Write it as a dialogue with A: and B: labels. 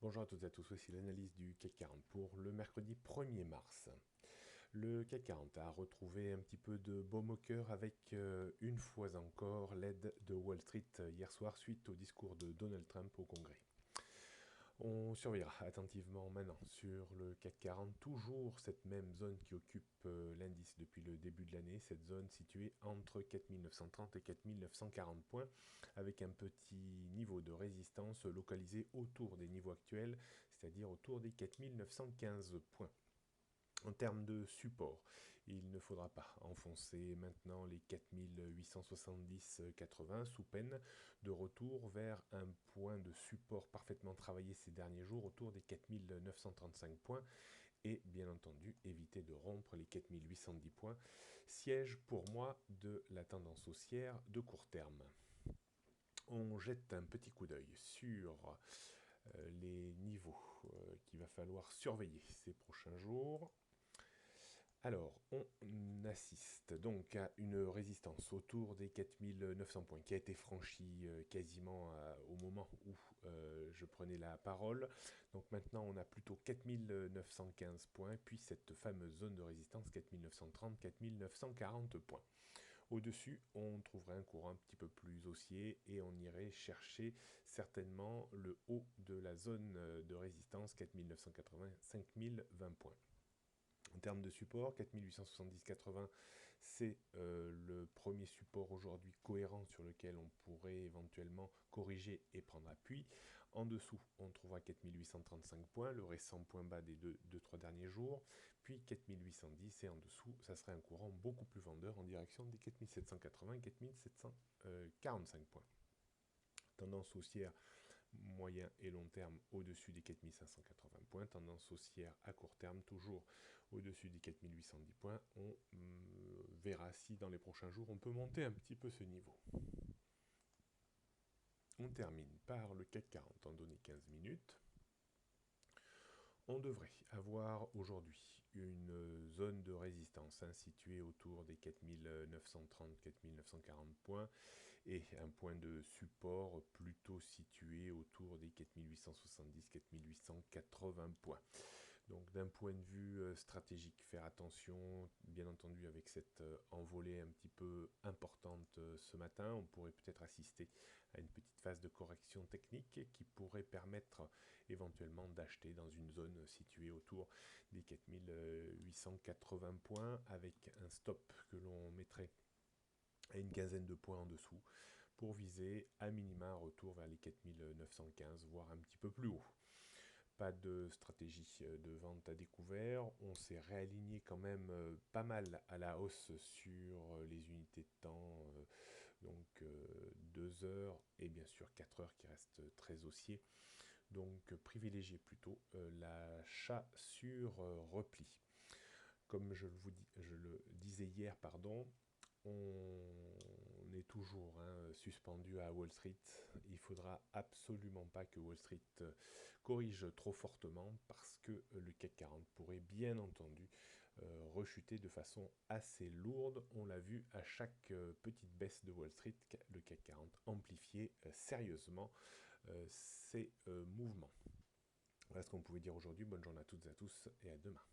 A: Bonjour à toutes et à tous, voici l'analyse du CAC 40 pour le mercredi 1er mars. Le CAC 40 a retrouvé un petit peu de baume au cœur avec une fois encore l'aide de Wall Street hier soir suite au discours de Donald Trump au Congrès. On surveillera attentivement maintenant sur le CAC 40, toujours cette même zone qui occupe l'indice depuis le début de l'année, cette zone située entre 4930 et 4940 points, avec un petit niveau de résistance localisé autour des niveaux actuels, c'est-à-dire autour des 4915 points. En termes de support, il ne faudra pas enfoncer maintenant les 4870,80 sous peine de retour vers un point de support parfaitement travaillé ces derniers jours autour des 4935 points et bien entendu éviter de rompre les 4810 points, siège pour moi de la tendance haussière de court terme. On jette un petit coup d'œil sur les niveaux qu'il va falloir surveiller ces prochains jours. Alors, on assiste donc à une résistance autour des 4900 points qui a été franchie quasiment au moment où je prenais la parole. Donc maintenant, on a plutôt 4915 points, puis cette fameuse zone de résistance 4930-4940 points. Au-dessus, on trouverait un courant un petit peu plus haussier et on irait chercher certainement le haut de la zone de résistance 4980-5020 points. En termes de support, 4870-80, c'est le premier support aujourd'hui cohérent sur lequel on pourrait éventuellement corriger et prendre appui. En dessous, on trouvera 4835 points, le récent point bas des 2-3 derniers jours, puis 4810 et en dessous, ça serait un courant beaucoup plus vendeur en direction des 4780 et 4745 points. Tendance haussière moyen et long terme au-dessus des 4580 points, tendance haussière à court terme toujours au-dessus des 4810 points. On verra si dans les prochains jours on peut monter un petit peu ce niveau. On termine par le CAC 40 en données 15 minutes. On devrait avoir aujourd'hui une zone de résistance située autour des 4930-4940 points et un point de support plutôt situé autour des 4870-4880 points. Donc d'un point de vue stratégique, faire attention, bien entendu, avec cette envolée un petit peu importante ce matin. On pourrait peut-être assister à une petite phase de correction technique qui pourrait permettre éventuellement d'acheter dans une zone située autour des 4880 points avec un stop que l'on mettrait à une quinzaine de points en dessous pour viser à minima un retour vers les 4915, voire un petit peu plus haut. Pas de stratégie de vente à découvert, on s'est réaligné quand même pas mal à la hausse sur les unités de temps, donc 2 heures et bien sûr 4 heures qui restent très haussiers. Donc privilégiez plutôt l'achat sur repli. Comme je le disais hier, on est toujours suspendu à Wall Street. Il ne faudra absolument pas que Wall Street corrige trop fortement parce que le CAC 40 pourrait bien entendu rechuter de façon assez lourde. On l'a vu à chaque petite baisse de Wall Street, le CAC 40 amplifiait sérieusement ces mouvements. Voilà ce qu'on pouvait dire aujourd'hui. Bonne journée à toutes et à tous et à demain.